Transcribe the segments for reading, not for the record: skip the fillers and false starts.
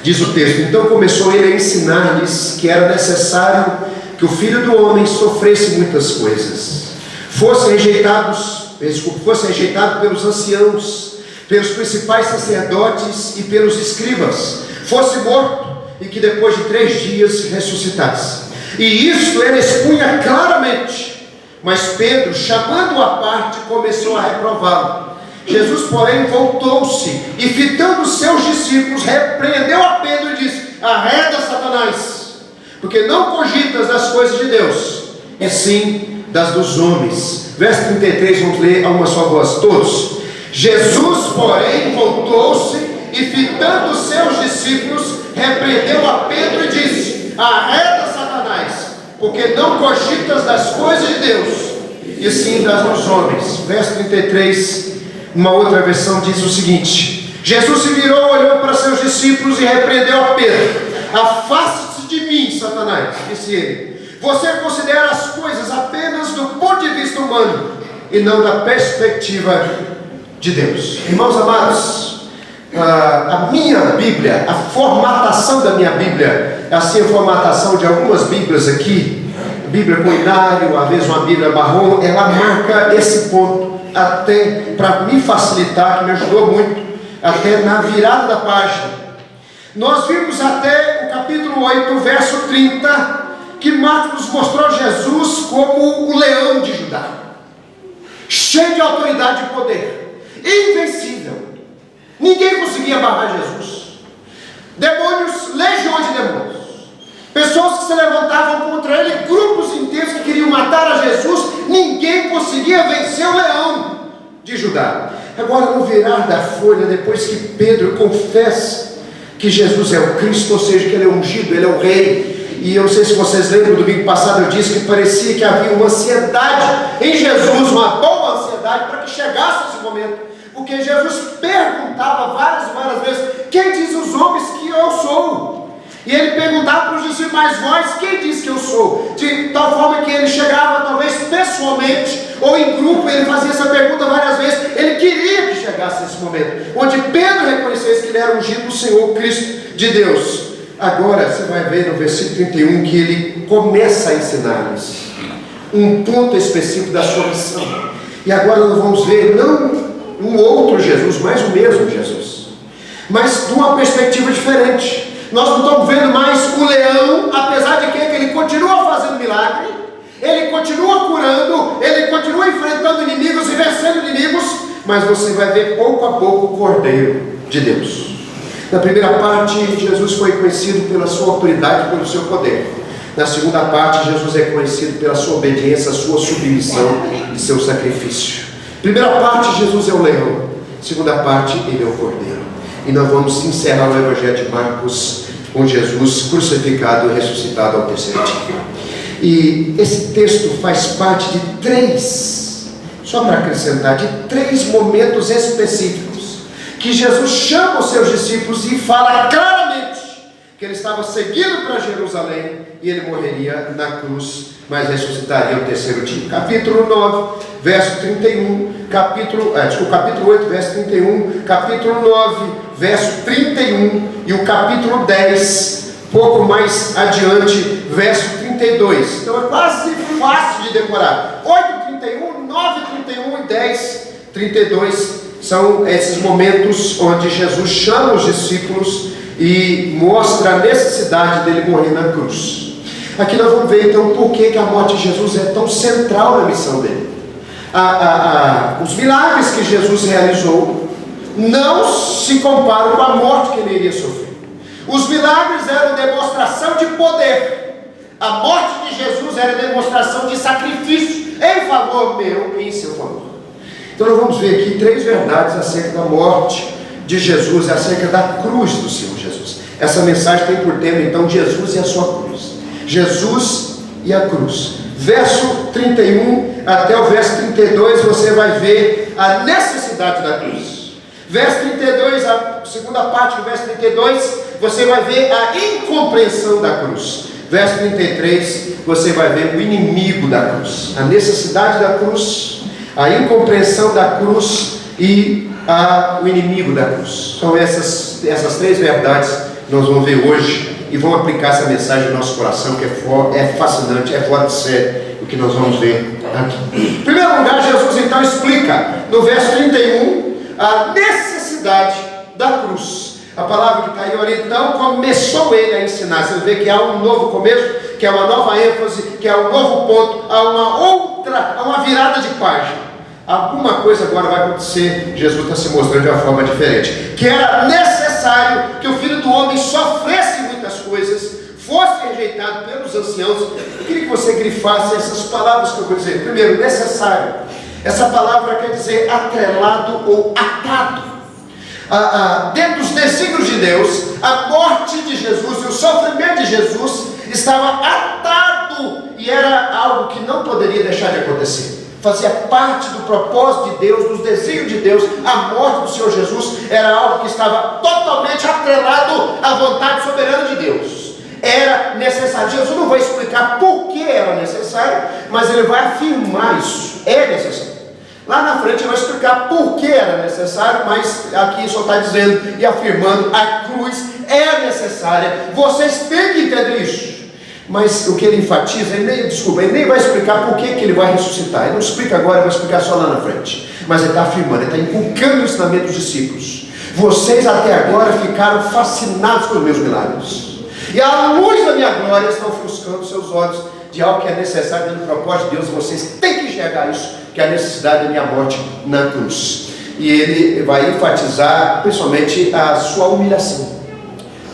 Diz o texto: então começou ele a ensinar-lhes que era necessário que o Filho do Homem sofresse muitas coisas, fosse rejeitado pelos anciãos, pelos principais sacerdotes e pelos escribas, fosse morto e que depois de 3 dias ressuscitasse. E isto ele expunha claramente, mas Pedro, chamando-o à parte, começou a reprová-lo. Jesus, porém, voltou-se e, fitando os seus discípulos, repreendeu a Pedro e disse: arreda, Satanás, porque não cogitas das coisas de Deus, e sim das dos homens. Verso 33, vamos ler a uma só voz, todos. Jesus, porém, voltou-se e, fitando os seus discípulos, repreendeu a Pedro e disse: arreda, Satanás, porque não cogitas das coisas de Deus, e sim das dos homens. Verso 33, uma outra versão diz o seguinte: Jesus se virou, olhou para seus discípulos e repreendeu a Pedro: afaste-se de mim, Satanás, disse ele. Você considera as coisas apenas do ponto de vista humano e não da perspectiva de Deus. Irmãos amados, a minha Bíblia, a formatação da minha Bíblia, assim a formatação de algumas Bíblias aqui, Bíblia com inário, às vezes uma Bíblia marrom, ela marca esse ponto, até para me facilitar, que me ajudou muito, até na virada da página. Nós vimos até o capítulo 8, verso 30, que Marcos mostrou Jesus como o leão de Judá, cheio de autoridade e poder, invencível. Ninguém conseguia barrar Jesus. Demônios, legiões de demônios, pessoas que se levantavam contra ele, grupos inteiros que queriam matar a Jesus. Ninguém conseguia vencer o leão de Judá. Agora, no virar da folha, depois que Pedro confessa que Jesus é o Cristo, ou seja, que ele é ungido, ele é o rei. E eu não sei se vocês lembram, domingo passado eu disse que parecia que havia uma ansiedade em Jesus, uma boa ansiedade para que chegasse esse momento, porque Jesus perguntava várias e várias vezes: quem diz os homens que eu sou? E ele perguntava para os discípulos: mas vós, quem diz que eu sou? De tal forma que ele chegava, talvez pessoalmente ou em grupo, ele fazia essa pergunta várias vezes. Ele queria que chegasse esse momento, onde Pedro reconhecesse que ele era ungido do Senhor, Cristo de Deus. Agora você vai ver no versículo 31 que ele começa a ensinar-nos um ponto específico da sua missão. E agora nós vamos ver não um outro Jesus, mas o mesmo Jesus, mas de uma perspectiva diferente. Nós não estamos vendo mais o leão, apesar de que ele continua fazendo milagre, ele continua curando, ele continua enfrentando inimigos e vencendo inimigos, mas você vai ver pouco a pouco o Cordeiro de Deus. Na primeira parte, Jesus foi conhecido pela sua autoridade, pelo seu poder. Na segunda parte, Jesus é conhecido pela sua obediência, sua submissão e seu sacrifício. Primeira parte, Jesus é o leão. Segunda parte, ele é o Cordeiro. E nós vamos encerrar o Evangelho de Marcos com Jesus crucificado e ressuscitado ao terceiro dia. E esse texto faz parte de 3, só para acrescentar, de 3 momentos específicos que Jesus chama os seus discípulos e fala claramente que ele estava seguindo para Jerusalém e ele morreria na cruz, mas ressuscitaria ao terceiro dia. Capítulo 9, verso 31, capítulo 8, verso 31, capítulo 9, verso 31 e o capítulo 10, pouco mais adiante, verso 32. Então é quase fácil de decorar. 8, 31, 9, 31 e 10, 32 são esses momentos onde Jesus chama os discípulos e mostra a necessidade dele morrer na cruz. Aqui nós vamos ver então por que a morte de Jesus é tão central na missão dele. Os milagres que Jesus realizou não se comparam com a morte que ele iria sofrer. Os milagres eram demonstração de poder. A morte de Jesus era demonstração de sacrifício em favor meu e em seu favor. Então nós vamos ver aqui 3 verdades acerca da morte de Jesus e acerca da cruz do Senhor Jesus. Essa mensagem tem por tema então Jesus e a sua cruz. Jesus e a cruz. Verso 31 até o verso 32 você vai ver a necessidade da cruz. Verso 32, a segunda parte do verso 32, você vai ver a incompreensão da cruz. Verso 33, você vai ver o inimigo da cruz, a necessidade da cruz, a incompreensão da cruz e o inimigo da cruz. São essas 3 verdades nós vamos ver hoje e vamos aplicar essa mensagem no nosso coração, que é fascinante, é fora de série o que nós vamos ver aqui. Em primeiro lugar, Jesus então explica no verso 31 a necessidade da cruz. A palavra que está aí, olha, então começou ele a ensinar. Você vê que há um novo começo, que é uma nova ênfase, que é um novo ponto, há uma virada de página. Alguma coisa agora vai acontecer. Jesus está se mostrando de uma forma diferente. Que era necessário que o Filho do Homem sofresse muitas coisas, fosse rejeitado pelos anciãos. Eu queria que você grifasse essas palavras que eu vou dizer. Primeiro, necessário. Essa palavra quer dizer atrelado ou atado. Dentro dos desígnios de Deus, a morte de Jesus e o sofrimento de Jesus estava atado, e era algo que não poderia deixar de acontecer. Fazia parte do propósito de Deus, dos desígnios de Deus. A morte do Senhor Jesus era algo que estava totalmente atrelado à vontade soberana de Deus. Era necessário. Jesus não vai explicar por que era necessário, mas ele vai afirmar isso. É necessário. Lá na frente ele vai explicar por que era necessário, mas aqui só está dizendo e afirmando: a cruz é necessária. Vocês têm que entender isso. Mas o que ele enfatiza, ele nem vai explicar por que ele vai ressuscitar. Ele não explica agora, ele vai explicar só lá na frente. Mas ele está afirmando, ele está inculcando o ensinamento dos discípulos. Vocês até agora ficaram fascinados pelos meus milagres, e a luz da minha glória está ofuscando seus olhos de algo que é necessário dentro do propósito de Deus. Vocês têm que enxergar isso, que é a necessidade da minha morte na cruz. E ele vai enfatizar principalmente a sua humilhação,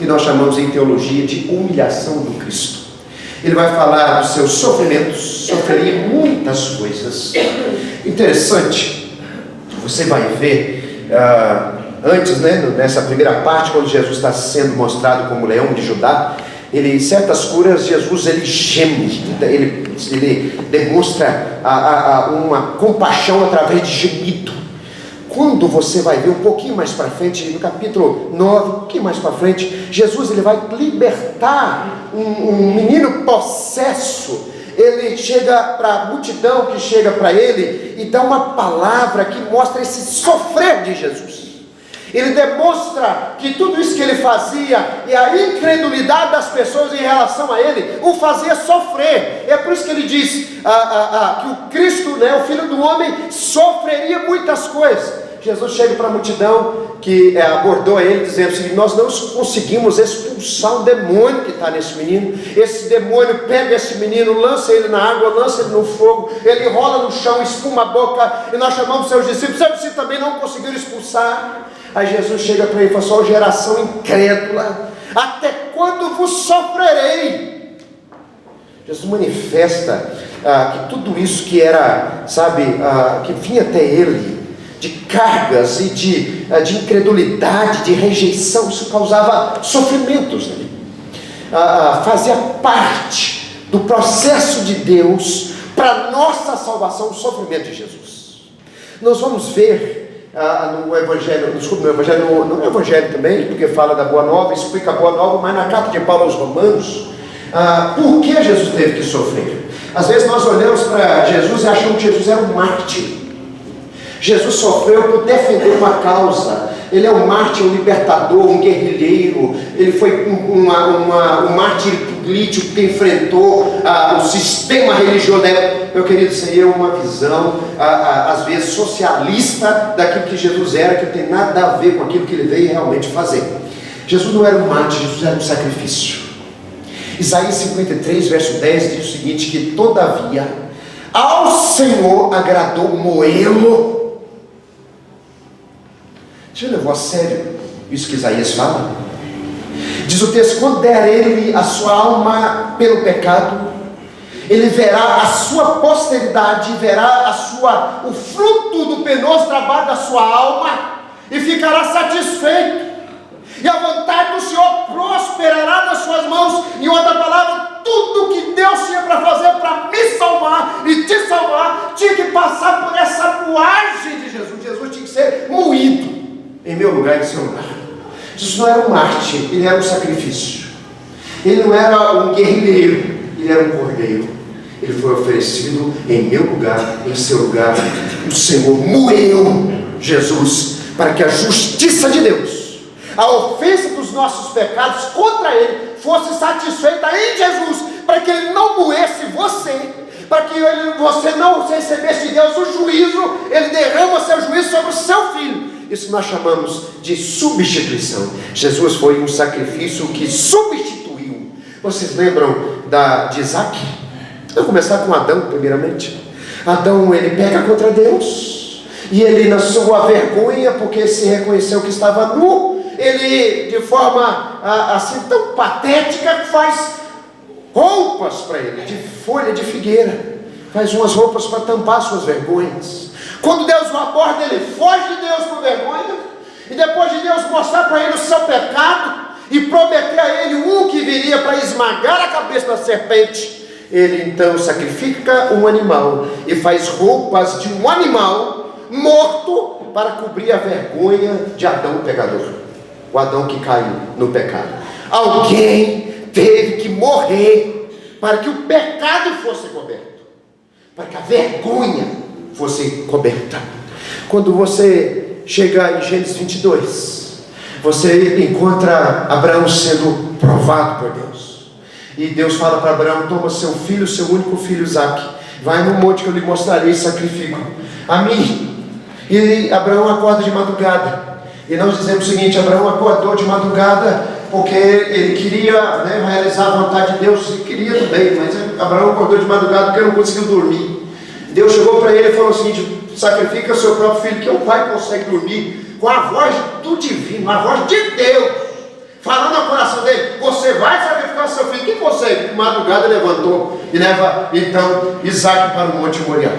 que nós chamamos em teologia de humilhação do Cristo. Ele vai falar dos seus sofrimentos, sofreria muitas coisas. Interessante, você vai ver antes, nessa primeira parte, quando Jesus está sendo mostrado como leão de Judá, certas curas, Jesus ele geme, ele demonstra uma compaixão através de gemido. Quando você vai ver um pouquinho mais para frente, no capítulo 9, um pouquinho mais para frente, Jesus ele vai libertar um menino possesso. Ele chega para a multidão que chega para ele e dá uma palavra que mostra esse sofrer de Jesus. Ele demonstra que tudo isso que ele fazia e a incredulidade das pessoas em relação a ele o fazia sofrer. É por isso que ele diz que o Cristo, o Filho do Homem, sofreria muitas coisas. Jesus chega para a multidão que abordou ele, dizendo assim: nós não conseguimos expulsar o demônio que está nesse menino. Esse demônio pega esse menino, lança ele na água, lança ele no fogo, ele rola no chão, espuma a boca, e nós chamamos seus discípulos. Seus discípulos também não conseguiram expulsar. Aí Jesus chega para ele e fala: só geração incrédula, até quando vos sofrerei? Jesus manifesta que tudo isso que era, que vinha até ele, de cargas e de incredulidade, de rejeição, isso causava sofrimentos nele. Fazia parte do processo de Deus para nossa salvação, o sofrimento de Jesus. Nós vamos ver no Evangelho, no Evangelho também, porque fala da Boa Nova, explica a Boa Nova, mas na carta de Paulo aos Romanos, por que Jesus teve que sofrer? Às vezes nós olhamos para Jesus e achamos que Jesus era um mártir. Jesus sofreu por defender uma causa. Ele é um mártir, um libertador, um guerrilheiro. Ele foi um mártir político que enfrentou o sistema religioso. Meu querido, isso aí é uma visão, às vezes, socialista daquilo que Jesus era, que não tem nada a ver com aquilo que ele veio realmente fazer. Jesus não era um mártir, Jesus era um sacrifício. Isaías 53, verso 10 diz o seguinte: que todavia ao Senhor agradou moê-lo. Você levou a sério isso que Isaías fala? Diz o texto: quando der ele a sua alma pelo pecado, ele verá a sua posteridade, verá o fruto do penoso trabalho da sua alma, e ficará satisfeito, e a vontade do Senhor prosperará nas suas mãos. Em outra palavra, tudo que Deus tinha para fazer para me salvar e te salvar, tinha que passar por essa moagem de Jesus. Jesus tinha que ser moído em meu lugar e em seu lugar. Jesus não era um mártir, ele era um sacrifício. Ele não era um guerrilheiro, ele era um cordeiro. Ele foi oferecido em meu lugar, em seu lugar. O Senhor moeu Jesus para que a justiça de Deus, a ofensa dos nossos pecados contra Ele fosse satisfeita em Jesus, para que Ele não moesse você, para que você não recebesse de Deus o juízo. Ele derrama seu juízo sobre o seu filho. Isso nós chamamos de substituição. Jesus foi um sacrifício que substituiu. Vocês lembram de Isaac? Vamos começar com Adão primeiramente. Adão, ele peca contra Deus, e ele, na sua vergonha, porque se reconheceu que estava nu, ele, de forma assim tão patética, faz roupas para ele, de folha de figueira, faz umas roupas para tampar suas vergonhas. Quando Deus o aborda, ele foge de Deus por vergonha, e depois de Deus mostrar para ele o seu pecado, e prometer a ele um que viria para esmagar a cabeça da serpente, ele então sacrifica um animal, e faz roupas de um animal morto, para cobrir a vergonha de Adão, o pecador, o Adão que caiu no pecado. Alguém teve que morrer, para que o pecado fosse coberto, para que a vergonha fosse coberta. Quando você chega em Gênesis 22, você encontra Abraão sendo provado por Deus, e Deus fala para Abraão: toma seu filho, seu único filho Isaque, vai no monte que eu lhe mostrarei e sacrifica a mim. E Abraão acorda de madrugada, e nós dizemos o seguinte: Abraão acordou de madrugada porque ele queria, realizar a vontade de Deus, e queria também, mas Abraão acordou de madrugada porque não conseguiu dormir. Deus chegou para ele e falou o seguinte: sacrifica seu próprio filho, que o pai consegue dormir com a voz do divino, a voz de Deus, falando ao coração dele: você vai sacrificar seu filho. Quem consegue? De madrugada levantou e leva então Isaque para o Monte Moriá.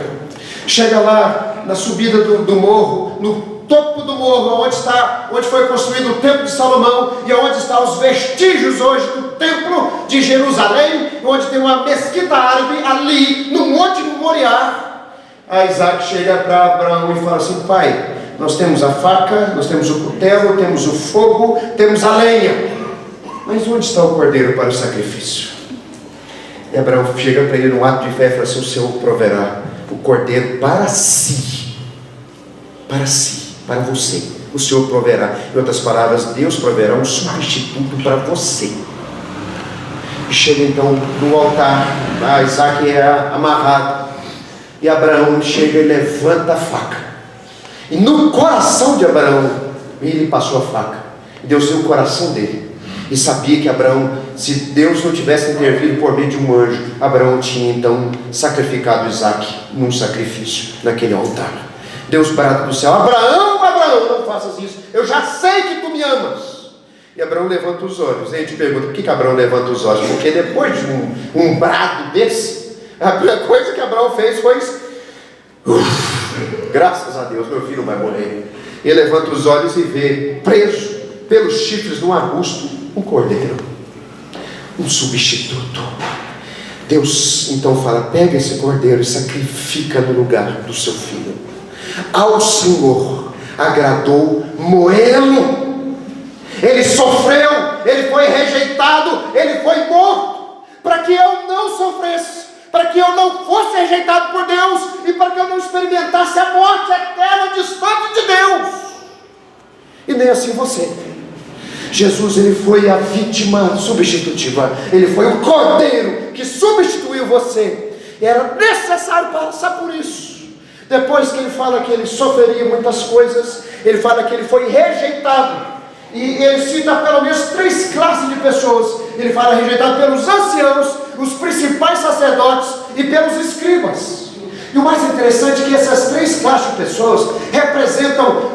Chega lá na subida do morro, no topo do morro, onde foi construído o templo de Salomão, e onde estão os vestígios hoje do templo de Jerusalém, onde tem uma mesquita árabe ali no Monte Moriá. A Isaque chega para Abraão e fala assim: pai, nós temos a faca, nós temos o cutelo, temos o fogo, temos a lenha, mas onde está o cordeiro para o sacrifício? E Abraão chega para ele num ato de fé e fala assim: o Senhor proverá o cordeiro para si, para você, o Senhor proverá. Em outras palavras, Deus proverá um substituto para você. E chega então no altar, Isaque é amarrado, e Abraão chega e levanta a faca, e no coração de Abraão ele passou a faca. Deus viu o coração dele e sabia que Abraão, se Deus não tivesse intervido por meio de um anjo, Abraão tinha então sacrificado Isaque num sacrifício naquele altar. Deus brada do céu: Abraão, Abraão, não faças isso, eu já sei que tu me amas. E Abraão levanta os olhos. E a gente pergunta: por que Abraão levanta os olhos? Porque depois de um brado desse, a primeira coisa que Abraão fez foi: graças a Deus, meu filho vai morrer. Ele levanta os olhos e vê, preso pelos chifres de um arbusto, um cordeiro, um substituto. Deus então fala: pega esse cordeiro e sacrifica no lugar do seu filho. Ao Senhor agradou moê-lo. Ele sofreu, ele foi rejeitado, ele foi morto, para que eu não sofresse, para que eu não fosse rejeitado por Deus, e para que eu não experimentasse a morte eterna distante de Deus. E nem assim você. Jesus, ele foi a vítima substitutiva, ele foi o cordeiro que substituiu você. E era necessário passar por isso. Depois que ele fala que ele sofreria muitas coisas, ele fala que ele foi rejeitado. E ele cita pelo menos 3 classes de pessoas. Ele fala rejeitado pelos anciãos, os principais sacerdotes e pelos escribas. E o mais interessante é que essas 3 classes de pessoas representam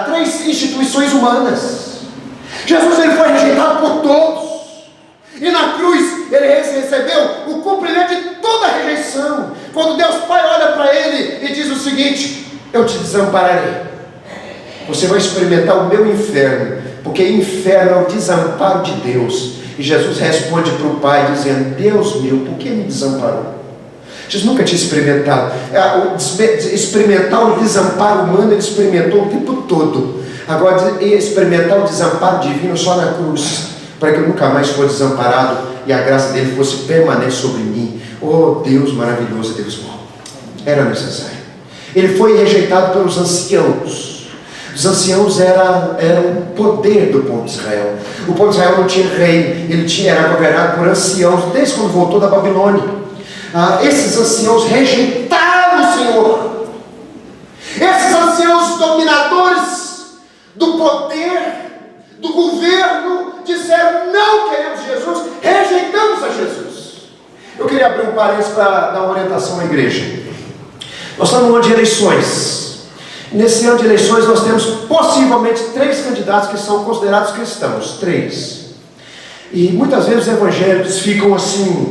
3 instituições humanas. Jesus, ele foi rejeitado por todos, e na cruz ele recebeu o cumprimento de toda a rejeição. Quando Deus Pai olha para ele e diz o seguinte: eu te desampararei, você vai experimentar o meu inferno, porque inferno é o desamparo de Deus. E Jesus responde para o Pai dizendo: Deus meu, por que me desamparou? Jesus nunca tinha experimentado o desamparo humano. Ele experimentou o tempo todo. Agora, experimentar o desamparo divino só na cruz, para que eu nunca mais fosse desamparado e a graça dele fosse permanente sobre mim. Oh Deus maravilhoso, Deus bom. Era necessário. Ele foi rejeitado pelos anciãos. Os anciãos eram o poder do povo de Israel. O povo de Israel não tinha rei, era governado por anciãos, desde quando voltou da Babilônia. Esses anciãos rejeitaram o Senhor. Esses anciãos dominadores do poder, do governo, disseram: não queremos Jesus, rejeitamos a Jesus. Eu queria abrir um parênteses para dar uma orientação à igreja. Nós estamos no ano de eleições. Nesse ano de eleições nós temos possivelmente 3 candidatos que são considerados cristãos. 3. E muitas vezes os evangélicos ficam assim,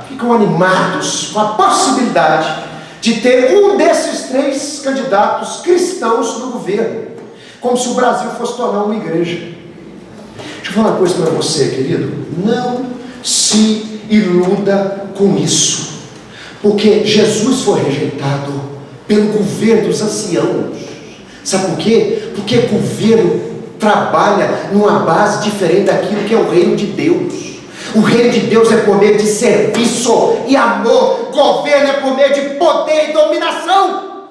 ficam animados com a possibilidade de ter um desses 3 candidatos cristãos no governo, como se o Brasil fosse tornar uma igreja. Deixa eu falar uma coisa para você, querido. Não se iluda com isso, porque Jesus foi rejeitado pelo governo dos anciãos. Sabe por quê? Porque o governo trabalha numa base diferente daquilo que é o reino de Deus. O reino de Deus é por meio de serviço e amor. Governo é por meio de poder e dominação.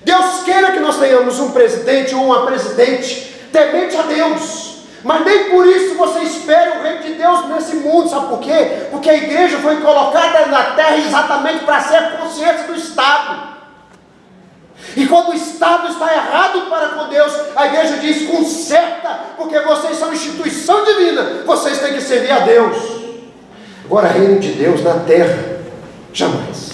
Deus queira que nós tenhamos um presidente ou uma presidente temente a Deus, mas nem por isso você espere o reino de Deus nesse mundo. Sabe por quê? Porque a igreja foi colocada na terra exatamente para ser a consciência do Estado. E quando o Estado está errado para com Deus, a igreja diz: conserta, porque vocês são instituição divina, vocês têm que servir a Deus. Agora, reino de Deus na terra, jamais.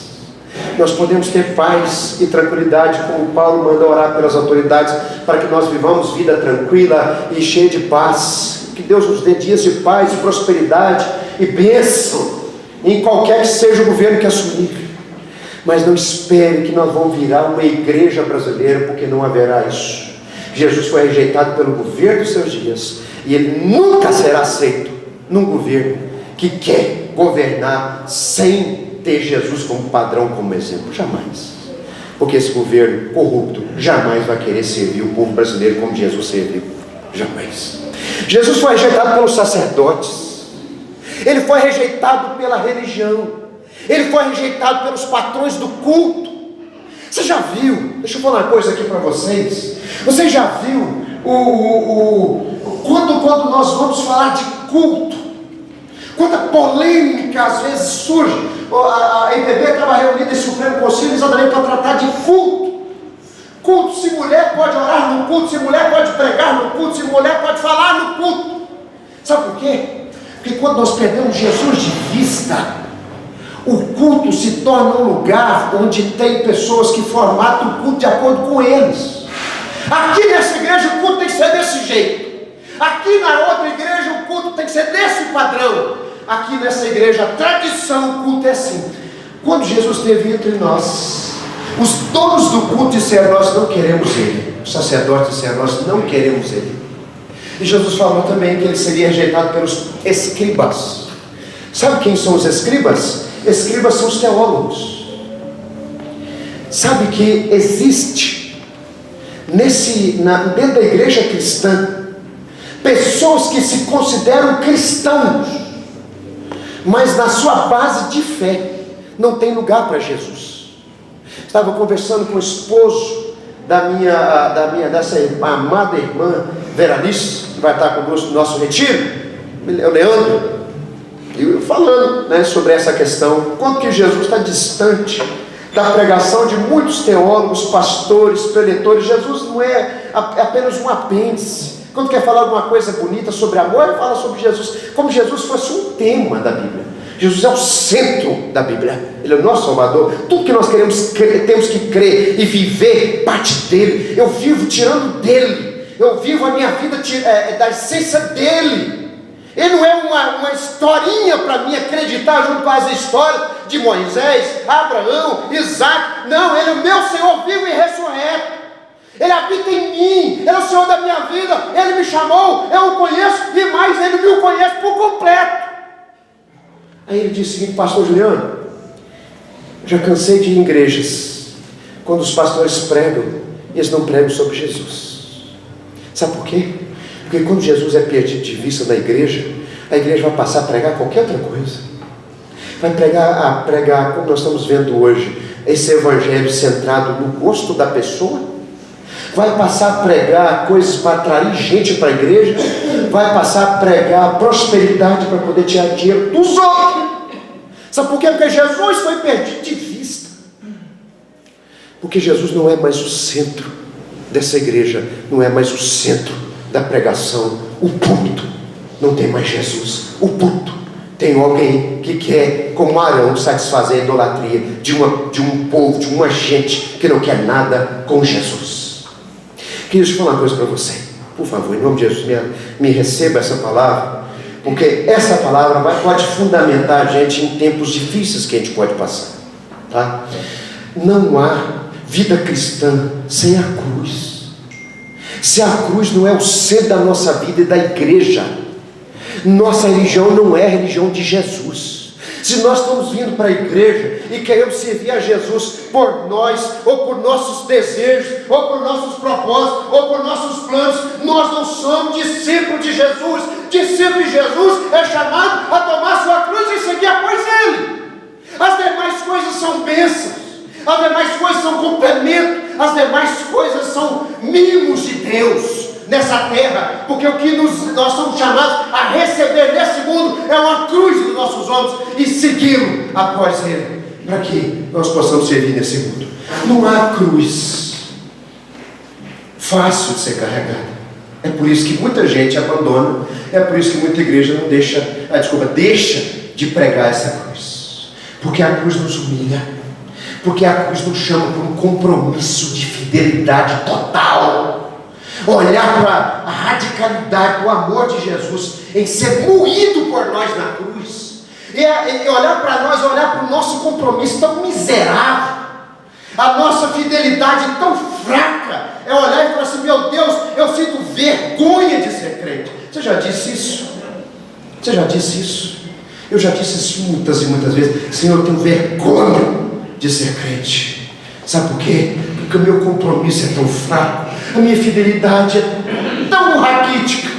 Nós podemos ter paz e tranquilidade, como Paulo manda orar pelas autoridades, para que nós vivamos vida tranquila e cheia de paz. Que Deus nos dê dias de paz e prosperidade e bênção em qualquer que seja o governo que assumir. Mas não espere que nós vamos virar uma igreja brasileira, porque não haverá isso. Jesus foi rejeitado pelo governo dos seus dias, e ele nunca será aceito num governo que quer governar sem ter Jesus como padrão, como exemplo. Jamais. Porque esse governo corrupto jamais vai querer servir o povo brasileiro como Jesus serviu. Jamais. Jesus foi rejeitado pelos sacerdotes. Ele foi rejeitado pela religião. Ele foi rejeitado pelos patrões do culto. Você já viu? Deixa eu falar uma coisa aqui para vocês. Você já viu quando nós vamos falar de culto, quanta polêmica às vezes surge. A IPB estava reunida em Supremo Conselho exatamente para tratar de culto. Culto, se mulher pode orar no culto, se mulher pode pregar no culto, se mulher pode falar no culto. Sabe por quê? Porque quando nós perdemos Jesus de vista, o culto se torna um lugar onde tem pessoas que formatam o culto de acordo com eles. Aqui nessa igreja o culto tem que ser desse jeito. Aqui na outra igreja o culto tem que ser desse padrão. Aqui nessa igreja, a tradição, o culto é assim. Quando Jesus esteve entre nós, os donos do culto disseram: nós não queremos ele. Os sacerdotes disseram: nós não queremos ele. E Jesus falou também que ele seria rejeitado pelos escribas. Sabe quem são os escribas? Escribas são os teólogos. Sabe que existe dentro da igreja cristã pessoas que se consideram cristãos, mas na sua base de fé não tem lugar para Jesus. Estava conversando com o esposo dessa amada irmã Veralice, que vai estar conosco no nosso retiro, o Leandro, e falando sobre essa questão, quanto que Jesus está distante da pregação de muitos teólogos, pastores, preletores. Jesus não é apenas um apêndice. Quando quer falar alguma coisa bonita sobre amor, ele fala sobre Jesus, como se Jesus fosse um tema da Bíblia. Jesus é o centro da Bíblia. Ele é o nosso Salvador. Tudo que nós temos que crer e viver parte dele. Eu vivo tirando dele. Eu vivo a minha vida da essência dele. Ele não é uma historinha para mim acreditar junto com as histórias de Moisés, Abraão, Isaac. Não, ele é o meu Senhor vivo e ressurreto. Ele habita em mim, Ele é o Senhor da minha vida, Ele me chamou, eu o conheço, e mais, Ele me conhece por completo. Aí ele disse o seguinte: pastor Juliano, já cansei de ir em igrejas, quando os pastores pregam, eles não pregam sobre Jesus. Sabe por quê? Porque quando Jesus é perdido de vista na igreja, a igreja vai passar a pregar qualquer outra coisa. Vai pregar como nós estamos vendo hoje, esse evangelho centrado no gosto da pessoa? Vai passar a pregar coisas para atrair gente para a igreja? Vai passar a pregar prosperidade para poder tirar dinheiro dos outros? Sabe por quê? Porque Jesus foi perdido de vista. Porque Jesus não é mais o centro dessa igreja, não é mais o centro da pregação. O púlpito não tem mais Jesus. O púlpito tem alguém que quer, como Arão, satisfazer a idolatria de um povo, de uma gente que não quer nada com Jesus. Queria te falar uma coisa para você, por favor, em nome de Jesus, me receba essa palavra, porque essa palavra pode fundamentar a gente em tempos difíceis que a gente pode passar, tá? Não há vida cristã sem a cruz. Se a cruz não é o centro da nossa vida e da igreja, nossa religião não é a religião de Jesus. Se nós estamos vindo para a igreja e queremos servir a Jesus por nós, ou por nossos desejos, ou por nossos propósitos, ou por nossos planos, nós não somos discípulos de Jesus. Discípulo de Jesus é chamado a tomar sua cruz e seguir após Ele. As demais coisas são bênçãos, as demais coisas são complemento, as demais coisas são mimos de Deus nessa terra, porque o que nós somos chamados a receber nesse mundo é uma cruz dos nossos ombros e segui-lo após Ele, para que nós possamos servir nesse mundo. Não há cruz fácil de ser carregada. É por isso que muita gente abandona, é por isso que muita igreja não deixa de pregar essa cruz, porque a cruz nos humilha, porque a cruz nos chama por um compromisso de fidelidade total. Olhar para a radicalidade, o amor de Jesus em ser moído por nós na cruz, e olhar para nós, olhar para o nosso compromisso tão miserável, a nossa fidelidade tão fraca, é olhar e falar assim: meu Deus, eu sinto vergonha de ser crente. Você já disse isso? Você já disse isso? Eu já disse isso muitas e muitas vezes: Senhor, eu tenho vergonha de ser crente. Sabe por quê? Porque o meu compromisso é tão fraco, a minha fidelidade é tão raquítica.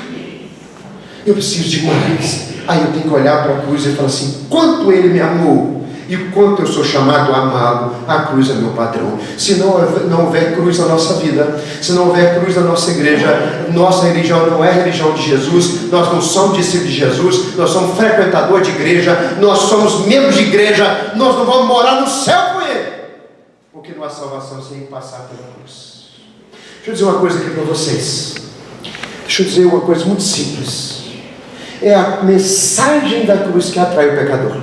Eu preciso de mais. Aí eu tenho que olhar para a cruz e falar assim: quanto Ele me amou e quanto eu sou chamado a amá-lo. A cruz é meu padrão. Se não houver cruz na nossa vida, se não houver cruz na nossa igreja, nossa religião não é a religião de Jesus. Nós não somos discípulos de Jesus, nós somos frequentadores de igreja, nós somos membros de igreja, nós não vamos morar no céu com Ele, porque não há salvação sem passar pela cruz. Deixa eu dizer uma coisa aqui para vocês. Deixa eu dizer uma coisa muito simples. É a mensagem da cruz que atrai o pecador.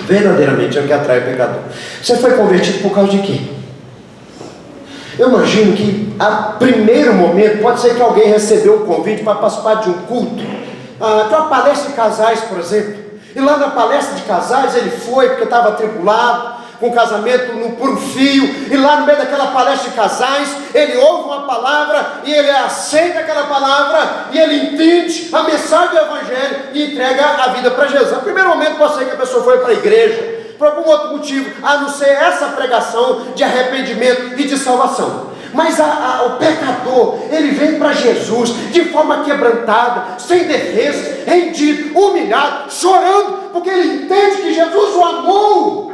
Verdadeiramente é o que atrai o pecador. Você foi convertido por causa de quê? Eu imagino que a primeiro momento pode ser que alguém recebeu um convite para participar de um culto, de uma palestra de casais, por exemplo. E lá na palestra de casais ele foi porque estava atribulado, com o casamento por um fio, e lá no meio daquela palestra de casais, ele ouve uma palavra, e ele aceita aquela palavra, e ele entende a mensagem do Evangelho, e entrega a vida para Jesus. No primeiro momento pode ser que a pessoa foi para a igreja, por algum outro motivo, a não ser essa pregação de arrependimento e de salvação. Mas o pecador, ele vem para Jesus de forma quebrantada, sem defesa, rendido, humilhado, chorando, porque ele entende que Jesus o amou,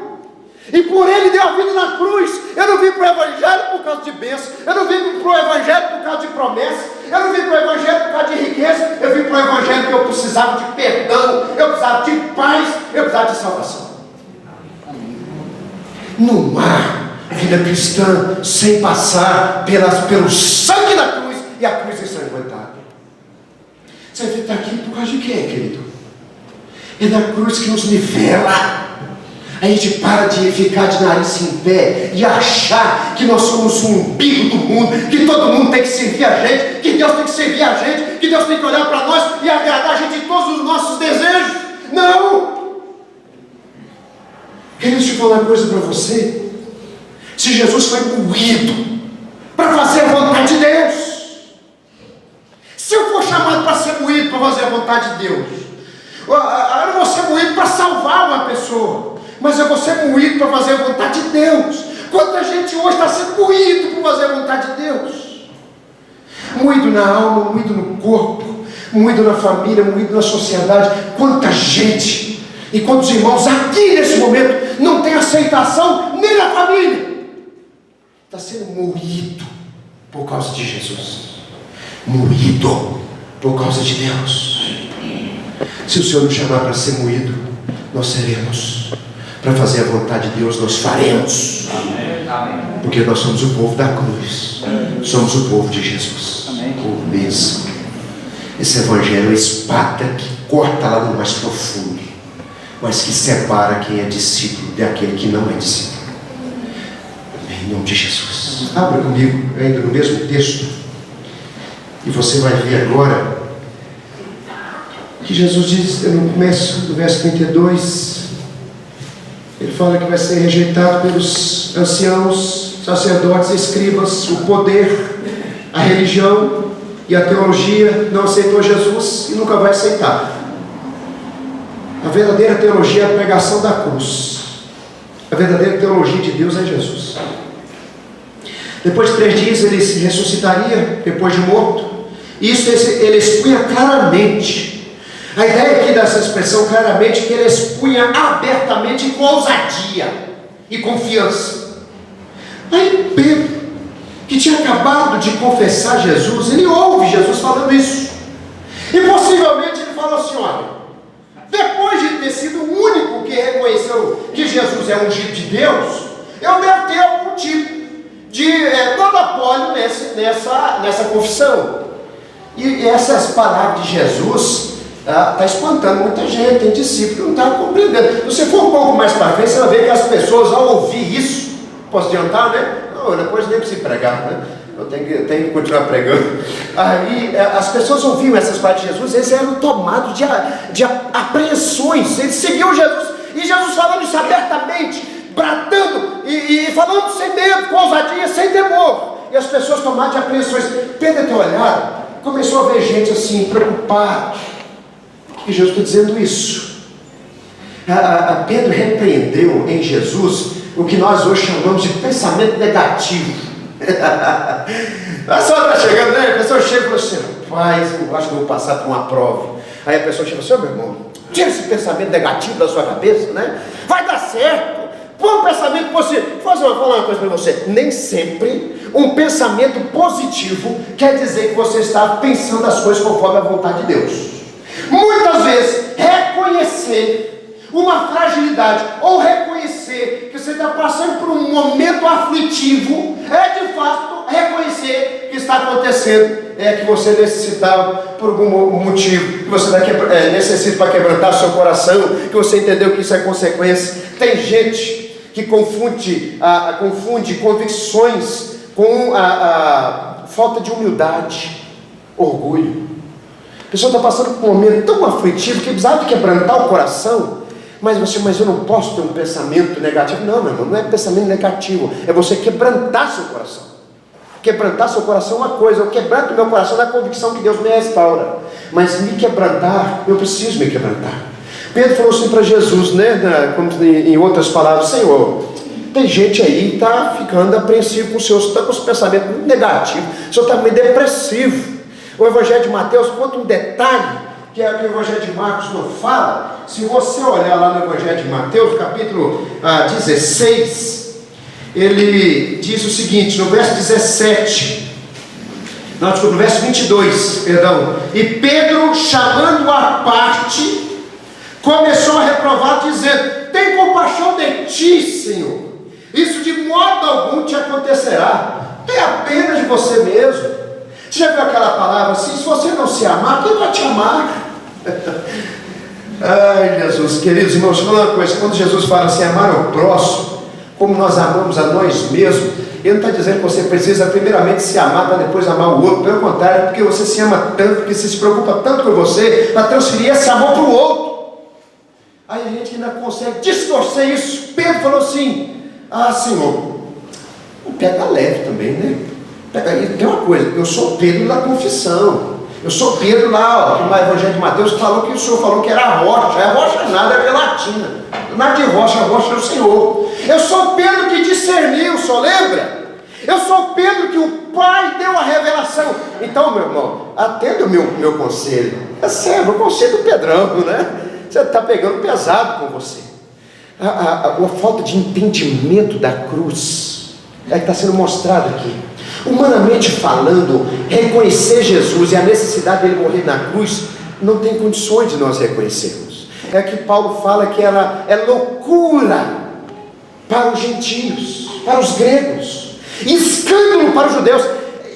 e por Ele deu a vida na cruz. Eu não vim para o Evangelho por causa de bênção, eu não vim para o Evangelho por causa de promessa, eu não vim para o Evangelho por causa de riqueza, eu vim para o Evangelho porque eu precisava de perdão, eu precisava de paz, eu precisava de salvação. Não há vida cristã sem passar pelo sangue da cruz e a cruz ensanguentada. Você está aqui por causa de quê, querido? É da cruz que nos nivela. A gente para de ficar de nariz em pé e achar que nós somos um umbigo do mundo, que todo mundo tem que servir a gente, que Deus tem que servir a gente, que Deus tem que olhar para nós e agradar a gente em todos os nossos desejos. Não! Quero te falar uma coisa para você. Se Jesus foi moído para fazer a vontade de Deus, se eu for chamado para ser moído para fazer a vontade de Deus, eu não vou ser moído para salvar uma pessoa, mas eu vou ser moído para fazer a vontade de Deus. Quanta gente hoje está sendo moído para fazer a vontade de Deus? Moído na alma, moído no corpo, moído na família, moído na sociedade. Quanta gente! E quantos irmãos aqui nesse momento não tem aceitação nem na família. Está sendo moído por causa de Jesus, moído por causa de Deus. Se o Senhor nos chamar para ser moído, nós seremos. Para fazer a vontade de Deus, nós faremos. Porque nós somos o povo da cruz, somos o povo de Jesus. O mesmo. Esse evangelho é a espada que corta lá no mais profundo, mas que separa quem é discípulo daquele que não é discípulo. Em nome de Jesus. Abra comigo, ainda no mesmo texto, e você vai ver agora que Jesus diz no começo do verso 32, ele fala que vai ser rejeitado pelos anciãos, sacerdotes e escribas. O poder, a religião e a teologia não aceitou Jesus e nunca vai aceitar. A verdadeira teologia é a pregação da cruz. A verdadeira teologia de Deus é Jesus. Depois de 3 dias ele se ressuscitaria, depois de morto. Isso ele expunha claramente. A ideia aqui dessa expressão claramente é que ele expunha abertamente com ousadia e confiança. Aí Pedro, que tinha acabado de confessar Jesus, ele ouve Jesus falando isso. E possivelmente ele falou assim: olha, depois de ter sido o único que reconheceu que Jesus é ungido de Deus, eu devo ter algum tipo de monopólio nessa confissão. E essas palavras de Jesus está espantando muita gente. Tem discípulo que não está compreendendo. Se você for um pouco mais para frente, você vai ver que as pessoas, ao ouvir isso, posso adiantar, né? Não, depois nem preciso pregar, né? Eu tenho que continuar pregando. Aí as pessoas ouviam essas palavras de Jesus, eles eram tomados de apreensões. Eles seguiam Jesus, e Jesus falando isso abertamente, bradando e falando sem medo, com ousadia, sem temor. E as pessoas tomadas de apreensões. Pedro tem olhado, começou a ver gente assim, preocupada. E Jesus está dizendo isso. Pedro repreendeu em Jesus o que nós hoje chamamos de pensamento negativo. A pessoa está chegando, né? A pessoa chega e fala assim: rapaz, eu acho que vou passar por uma prova. Aí a pessoa chega assim: meu irmão, tira esse pensamento negativo da sua cabeça, né? Vai dar certo. Põe um pensamento positivo. Vou falar uma coisa para você: nem sempre um pensamento positivo quer dizer que você está pensando as coisas conforme a vontade de Deus. Muitas vezes, reconhecer uma fragilidade, ou reconhecer que você está passando por um momento aflitivo, é de fato reconhecer que está acontecendo, que você necessitava por algum motivo, que você necessita para quebrantar seu coração, que você entendeu que isso é consequência. Tem gente que confunde convicções com a falta de humildade, orgulho. A pessoa está passando por um momento tão aflitivo que precisava quebrantar o coração. Mas eu não posso ter um pensamento negativo. Não, meu irmão, não é pensamento negativo, é você quebrantar seu coração. Quebrantar seu coração é uma coisa. Eu quebranto meu coração na convicção que Deus me restaura. Mas me quebrantar, eu preciso me quebrantar. Pedro falou assim para Jesus, né, como em outras palavras: Senhor, tem gente aí que está ficando apreensivo com o Senhor, você está com os pensamentos muito negativos, o Senhor está meio depressivo. O Evangelho de Mateus conta um detalhe que o Evangelho de Marcos não fala. Se você olhar lá no Evangelho de Mateus, capítulo 16, ele diz o seguinte, no verso 17, no verso 22, perdão: e Pedro, chamando-o à parte, começou a reprovar, dizendo: tem compaixão de ti, Senhor, isso de modo algum te acontecerá, tenha pena de você mesmo. Você já viu aquela palavra assim: se você não se amar, quem vai te amar? Ai, Jesus, queridos irmãos, deixa eu falar uma coisa. Quando Jesus fala assim, amar ao próximo como nós amamos a nós mesmos, ele não está dizendo que você precisa primeiramente se amar para depois amar o outro. Pelo contrário, é porque você se ama tanto, porque você se preocupa tanto com você, para transferir esse amor para o outro. Aí a gente ainda consegue distorcer isso. Pedro falou assim: Senhor, pega leve também, né? Tem uma coisa, eu sou Pedro da confissão. Eu sou Pedro lá, no Evangelho de Mateus, falou que o Senhor falou que era a rocha. A rocha nada, é gelatina. Nada de rocha, a rocha é o Senhor. Eu sou Pedro que discerniu, o senhor lembra? Eu sou Pedro que o Pai deu a revelação. Então, meu irmão, atenda o meu conselho. É sério, o conselho do Pedrão, né? Você está pegando pesado com você. a falta de entendimento da cruz é que está sendo mostrado aqui. Humanamente falando, reconhecer Jesus e a necessidade dele morrer na cruz não tem condições de nós reconhecermos. É que Paulo fala que ela é loucura para os gentios, para os gregos, escândalo para os judeus.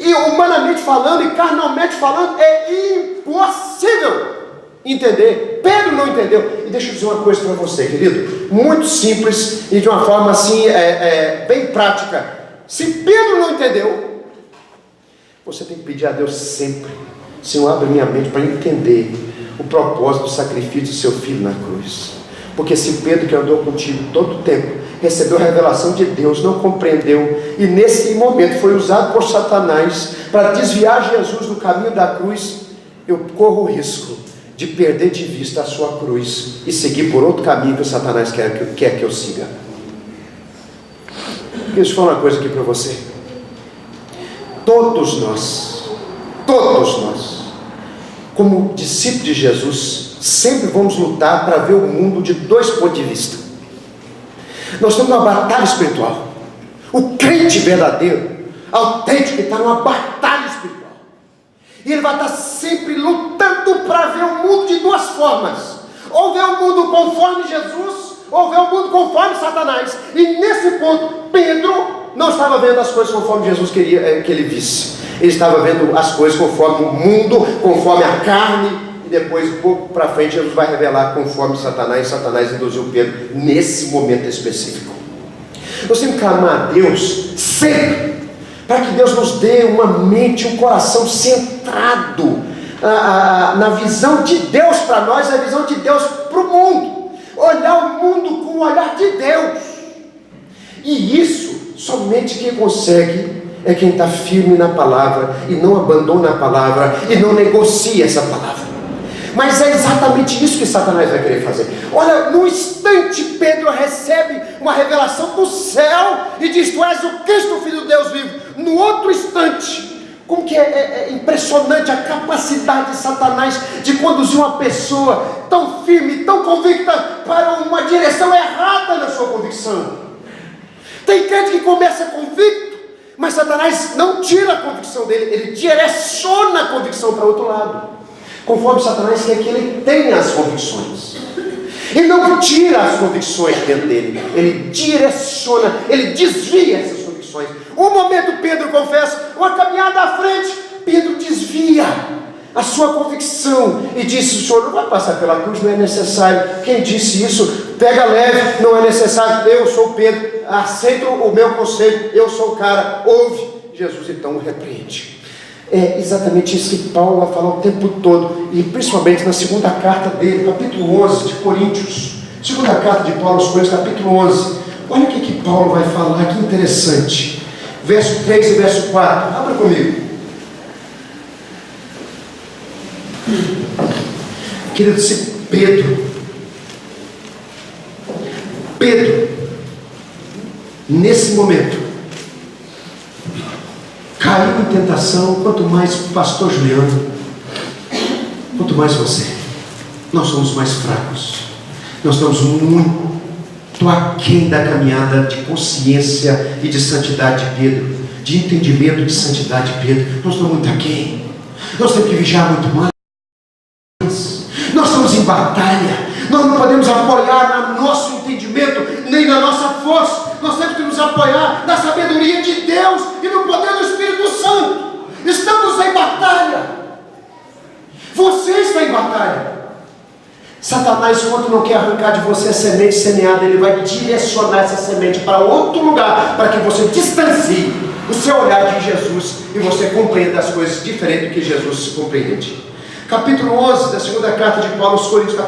E humanamente falando e carnalmente falando, é impossível entender. Pedro não entendeu. E deixa eu dizer uma coisa para você, querido, muito simples e de uma forma assim, bem prática. Se Pedro não entendeu, você tem que pedir a Deus sempre: Senhor, abre minha mente para entender o propósito do sacrifício do seu filho na cruz. Porque se Pedro, que andou contigo todo o tempo, recebeu a revelação de Deus, não compreendeu, e nesse momento foi usado por Satanás para desviar Jesus do caminho da cruz, eu corro o risco de perder de vista a sua cruz e seguir por outro caminho que o Satanás quer que eu siga. Deixa eu falar uma coisa aqui para você. Todos nós, como discípulos de Jesus, sempre vamos lutar para ver o mundo de dois pontos de vista. Nós temos uma batalha espiritual. O crente verdadeiro, autêntico, está numa batalha espiritual. E ele vai estar sempre lutando para ver o mundo de duas formas: ou ver o mundo conforme Jesus, ou ver o mundo conforme Satanás. E nesse ponto, Pedro não estava vendo as coisas conforme Jesus queria que ele visse. Ele estava vendo as coisas conforme o mundo, conforme a carne. E depois, um pouco para frente, Jesus vai revelar conforme Satanás. Satanás induziu Pedro nesse momento específico. Nós temos que clamar a Deus sempre, para que Deus nos dê uma mente, um coração centrado na visão de Deus para nós, a visão de Deus para o mundo. Olhar o mundo com o olhar de Deus. E isso, somente quem consegue é quem está firme na palavra e não abandona a palavra e não negocia essa palavra. Mas é exatamente isso que Satanás vai querer fazer. Olha, no instante Pedro recebe uma revelação do céu e diz: tu és o Cristo, o Filho de Deus vivo. No outro instante, como que é impressionante a capacidade de Satanás de conduzir uma pessoa tão firme, tão convicta, para uma direção errada na sua convicção. Tem crente que começa convicto, mas Satanás não tira a convicção dele, ele direciona a convicção para outro lado. Conforme Satanás quer que ele tenha as convicções. Ele não tira as convicções dentro dele, ele direciona, ele desvia essas convicções. Um momento Pedro confessa, uma caminhada à frente, Pedro desvia a sua convicção e disse: o senhor não vai passar pela cruz, não é necessário. Quem disse isso? Pega leve, não é necessário. Eu sou Pedro, aceito o meu conselho, eu sou o cara, ouve. Jesus então o repreende. É exatamente isso que Paulo vai falar o tempo todo, e principalmente na segunda carta dele, capítulo 11 de Coríntios. Segunda carta de Paulo aos Coríntios, capítulo 11. Olha o que Paulo vai falar, que interessante. Verso 3 e verso 4. Abra comigo. Querido, se Pedro, nesse momento, caiu em tentação, quanto mais o pastor Juliano, quanto mais você. Nós somos mais fracos. Nós estamos muito aquém da caminhada de consciência e de santidade de Pedro, de entendimento de santidade de Pedro. Nós estamos muito aquém. Nós temos que vigiar muito mais. Nós estamos em batalha. Nós não podemos apoiar no nosso entendimento, nem na nossa força. Nós temos que nos apoiar na sabedoria de Deus e no poder do Espírito Santo. Estamos em batalha. Você está em batalha. Satanás, quando não quer arrancar de você a semente semeada, ele vai direcionar essa semente para outro lugar, para que você distancie o seu olhar de Jesus e você compreenda as coisas diferente do que Jesus se compreende. Capítulo 11 da segunda carta de Paulo aos Coríntios,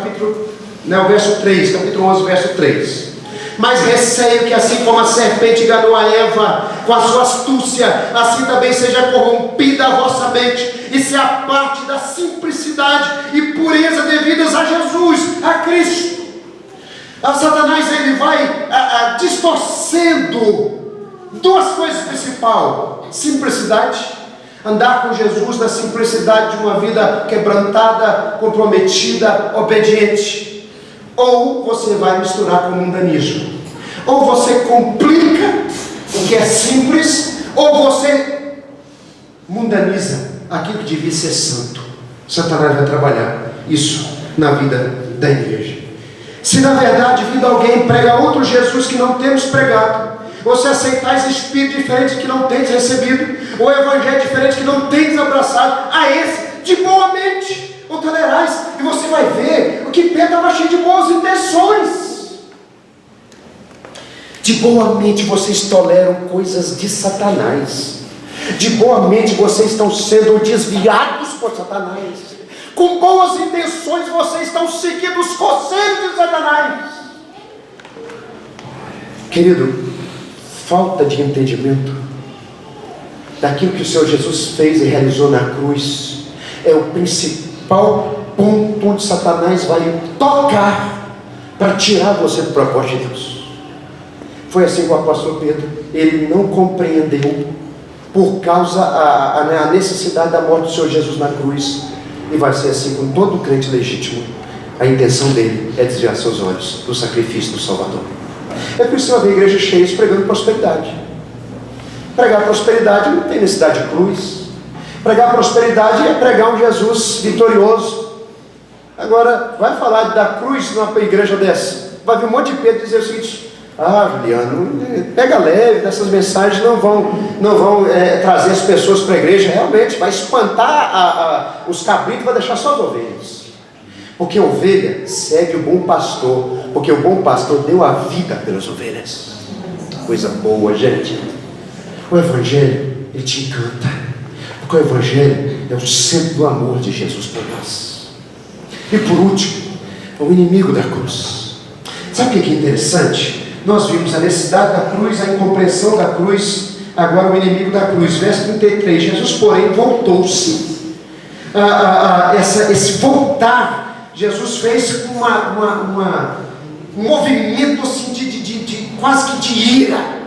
verso 3, capítulo 11, verso 3. Mas receio que assim como a serpente enganou a Eva com a sua astúcia, assim também seja corrompida a vossa mente e se aparte da simplicidade e pureza devidas a Jesus, a Cristo. A Satanás, ele vai distorcendo duas coisas principais: simplicidade, andar com Jesus na simplicidade de uma vida quebrantada, comprometida, obediente. Ou você vai misturar com o mundanismo. Ou você complica o que é simples, ou você mundaniza aquilo que devia ser santo. Satanás vai trabalhar isso na vida da igreja. Se na verdade vindo alguém prega outro Jesus que não temos pregado, ou se aceitais espírito diferente que não tendes recebido, ou evangelho diferente que não tendes abraçado, a esse de boa mente o tolerais. E você vai ver o que Pedro estava cheio de boas intenções. De boa mente vocês toleram coisas de Satanás. De boa mente vocês estão sendo desviados por Satanás. Com boas intenções vocês estão seguindo os conselhos de Satanás. Querido, falta de entendimento daquilo que o Senhor Jesus fez e realizou na cruz é o principal ponto onde Satanás vai tocar para tirar você do propósito de Deus. Foi assim com o apóstolo Pedro. Ele não compreendeu por causa a necessidade da morte do Senhor Jesus na cruz. E vai ser assim com todo crente legítimo. A intenção dele é desviar seus olhos do sacrifício do Salvador. É por isso que você vai ver igrejas cheias pregando prosperidade. Pregar prosperidade não tem necessidade de cruz. Pregar prosperidade é pregar um Jesus vitorioso. Agora, vai falar da cruz numa igreja dessa, vai vir um monte de Pedro dizer o seguinte: Juliano, pega leve, dessas mensagens não vão trazer as pessoas para a igreja. Realmente vai espantar os cabritos, vai deixar só as ovelhas. Porque a ovelha segue o bom pastor, porque o bom pastor deu a vida pelas ovelhas. Coisa boa, gente. O evangelho, ele te encanta, porque o evangelho é o centro do amor de Jesus por nós. E por último, o inimigo da cruz. Sabe o que é interessante? Nós vimos a necessidade da cruz, a incompreensão da cruz, agora o inimigo da cruz. Verso 33, Jesus porém voltou-se. Esse voltar, Jesus fez um movimento assim de quase que de ira.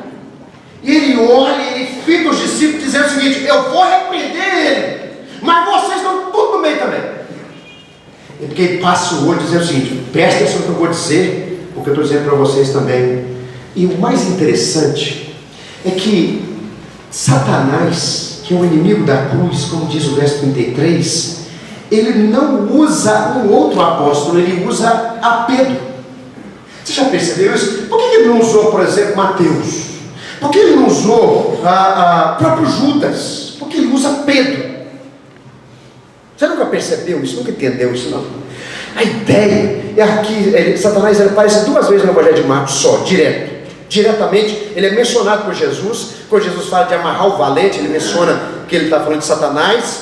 E ele olha, ele fica os discípulos dizendo o seguinte: eu vou repreender ele, mas vocês estão tudo no meio também. E porque ele passa o olho dizendo o seguinte: presta atenção no que eu vou dizer, porque eu estou dizendo para vocês também. E o mais interessante é que Satanás, que é o inimigo da cruz, como diz o verso 33, ele não usa um outro apóstolo, ele usa a Pedro. Você já percebeu isso? Por que ele não usou, por exemplo, Mateus? Por que ele não usou próprio Judas? Porque ele usa Pedro. Você nunca percebeu isso? Nunca entendeu isso, não? A ideia é aqui, Satanás aparece duas vezes no Evangelho de Marcos só, diretamente, ele é mencionado por Jesus. Quando Jesus fala de amarrar o valente, ele menciona que ele está falando de Satanás,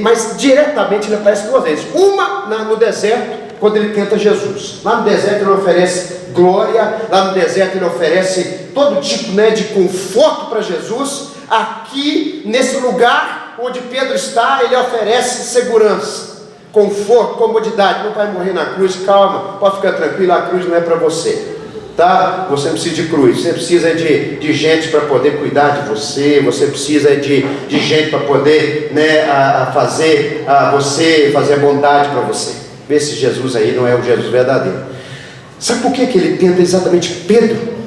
mas diretamente ele aparece duas vezes. Uma no deserto, quando ele tenta Jesus. Lá no deserto ele oferece glória, lá no deserto ele oferece todo tipo de conforto para Jesus. Aqui, nesse lugar onde Pedro está, ele oferece segurança, conforto, comodidade. Não vai morrer na cruz, calma, pode ficar tranquilo, a cruz não é para você, tá? Você não precisa de cruz, você precisa de gente para poder cuidar de você, você precisa de gente para poder fazer a bondade para você. Vê se Jesus aí não é o Jesus verdadeiro. Sabe por que ele tenta exatamente Pedro?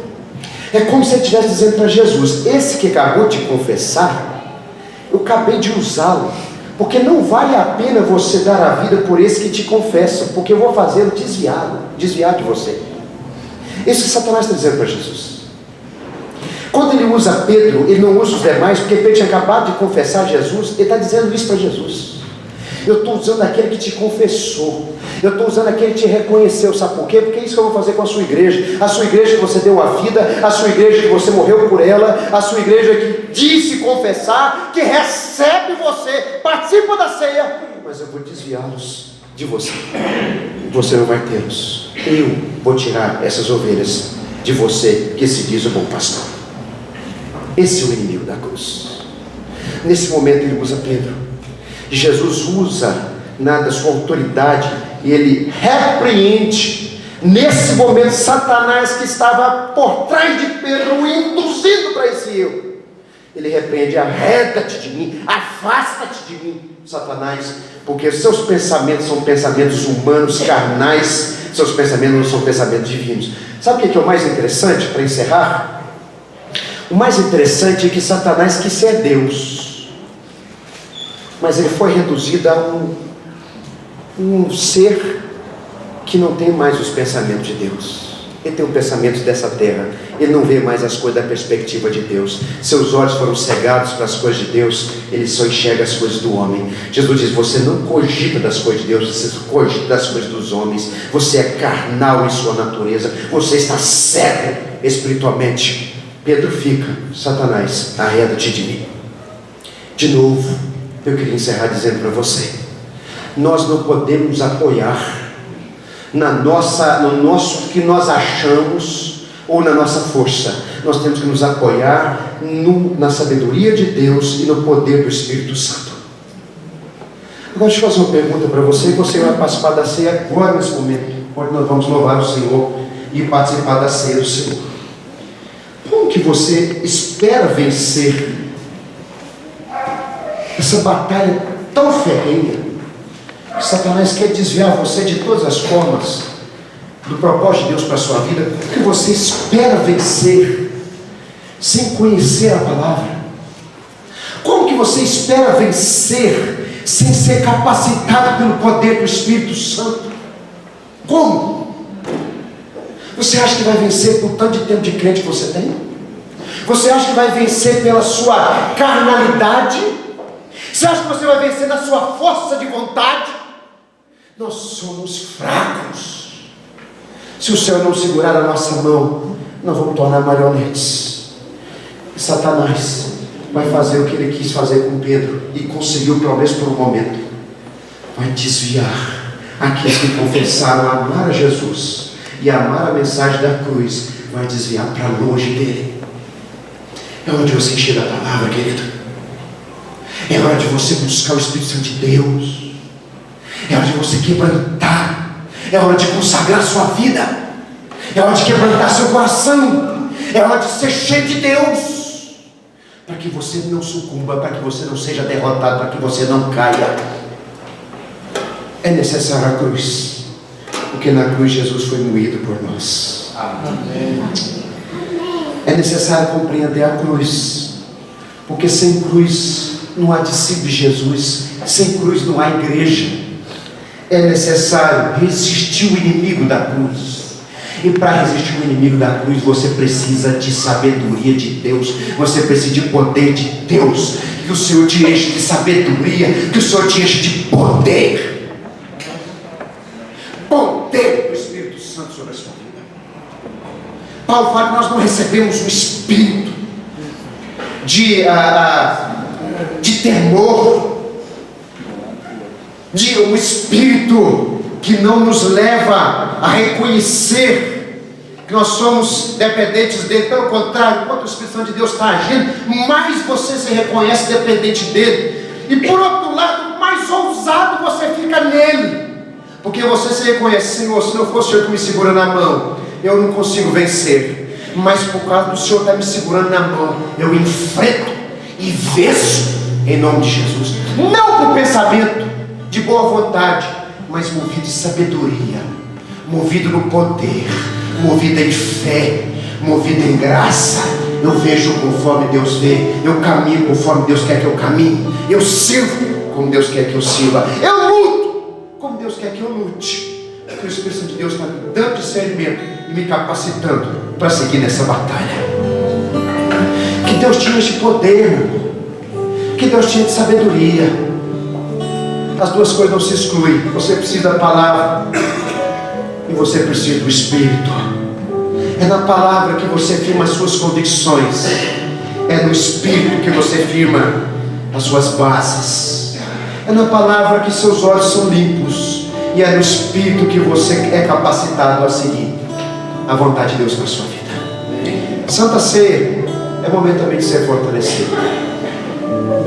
É como se ele estivesse dizendo para Jesus: esse que acabou de confessar, eu acabei de usá-lo, porque não vale a pena você dar a vida por esse que te confessa, porque eu vou fazê-lo desviar de você. Isso que Satanás está dizendo para Jesus. Quando ele usa Pedro, ele não usa os demais, porque Pedro tinha acabado de confessar Jesus. Ele está dizendo isso para Jesus: eu estou usando aquele que te confessou, eu estou usando aquele que te reconheceu. Sabe por quê? Porque é isso que eu vou fazer com a sua igreja. A sua igreja que você deu a vida, a sua igreja que você morreu por ela, a sua igreja que disse confessar, que recebe você, participa da ceia, mas eu vou desviá-los de você. Você não vai tê-los. Eu vou tirar essas ovelhas de você, que se diz o bom pastor. Esse é o inimigo da cruz. Nesse momento ele usa Pedro. Jesus usa da sua autoridade e ele repreende nesse momento Satanás, que estava por trás de Pedro, o induzindo para esse erro. Ele repreende: arreda-te de mim, afasta-te de mim, Satanás, porque seus pensamentos são pensamentos humanos, carnais, seus pensamentos não são pensamentos divinos. Sabe o que é o mais interessante, para encerrar? O mais interessante é que Satanás quis ser Deus, mas ele foi reduzido a um ser que não tem mais os pensamentos de Deus. Ele tem um pensamento dessa terra. Ele não vê mais as coisas da perspectiva de Deus. Seus olhos foram cegados para as coisas de Deus. Ele só enxerga as coisas do homem. Jesus diz: você não cogita das coisas de Deus, você cogita das coisas dos homens. Você é carnal em sua natureza. Você está cego espiritualmente. Pedro fica: Satanás, arreda-te de mim. De novo, eu queria encerrar dizendo para você: nós não podemos apoiar no nosso que nós achamos ou na nossa força. Nós temos que nos apoiar na sabedoria de Deus e no poder do Espírito Santo. Agora deixa eu fazer uma pergunta para você, e você vai participar da ceia agora nesse momento, onde nós vamos louvar o Senhor e participar da ceia do Senhor. Como que você espera vencer essa batalha tão ferrenha? Satanás quer desviar você de todas as formas do propósito de Deus para a sua vida. O que você espera vencer sem conhecer a palavra? Como que você espera vencer sem ser capacitado pelo poder do Espírito Santo? Como? Você acha que vai vencer por tanto de tempo de crente que você tem? Você acha que vai vencer pela sua carnalidade? Você acha que você vai vencer na sua força de vontade? Nós somos fracos. Se o Senhor não segurar a nossa mão, nós vamos tornar marionetes. E Satanás vai fazer o que ele quis fazer com Pedro, e conseguiu pelo menos por um momento. Vai desviar aqueles que confessaram amar a Jesus e amar a mensagem da cruz. Vai desviar para longe dele. É hora de você encher da palavra, querido. É hora de você buscar o Espírito Santo de Deus. É hora de você quebrantar. É hora de consagrar sua vida. É hora de quebrantar seu coração. É hora de ser cheio de Deus, para que você não sucumba, para que você não seja derrotado, para que você não caia. É necessário a cruz, porque na cruz Jesus foi moído por nós. Amém. É necessário compreender a cruz, porque sem cruz não há discípulo de Jesus, sem cruz não há igreja. É necessário resistir o inimigo da cruz. E para resistir o inimigo da cruz, você precisa de sabedoria de Deus. Você precisa de poder de Deus. Que o Senhor te enche de sabedoria. Que o Senhor te enche de poder. Poder do Espírito Santo sobre a sua vida. Paulo fala que nós não recebemos um espírito de temor, de um espírito que não nos leva a reconhecer que nós somos dependentes dele. Pelo contrário, enquanto o Espírito Santo de Deus está agindo, mais você se reconhece dependente dele, e por outro lado, mais ousado você fica nele, porque você se reconhece: Senhor, se não fosse o Senhor que me segura na mão, eu não consigo vencer, mas por causa do Senhor estar me segurando na mão, eu enfrento e venço em nome de Jesus. Não por pensamento de boa vontade, mas movido de sabedoria, movido no poder, movido em fé, movido em graça. Eu vejo conforme Deus vê, eu caminho conforme Deus quer que eu caminhe, eu sirvo como Deus quer que eu sirva, eu luto como Deus quer que eu lute, porque o Espírito Santo de Deus está me dando discernimento e me capacitando para seguir nessa batalha. Que Deus te enche de poder, que Deus te enche de sabedoria. As duas coisas não se excluem. Você precisa da palavra e você precisa do Espírito. É na palavra que você firma as suas convicções. É no Espírito que você firma as suas bases. É na palavra que seus olhos são limpos. E é no Espírito que você é capacitado a seguir a vontade de Deus para a sua vida. Santa Ceia é momento também de ser fortalecido.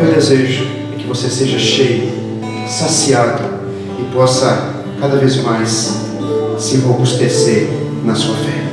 Meu desejo é que você seja cheio, saciado, e possa cada vez mais se robustecer na sua fé.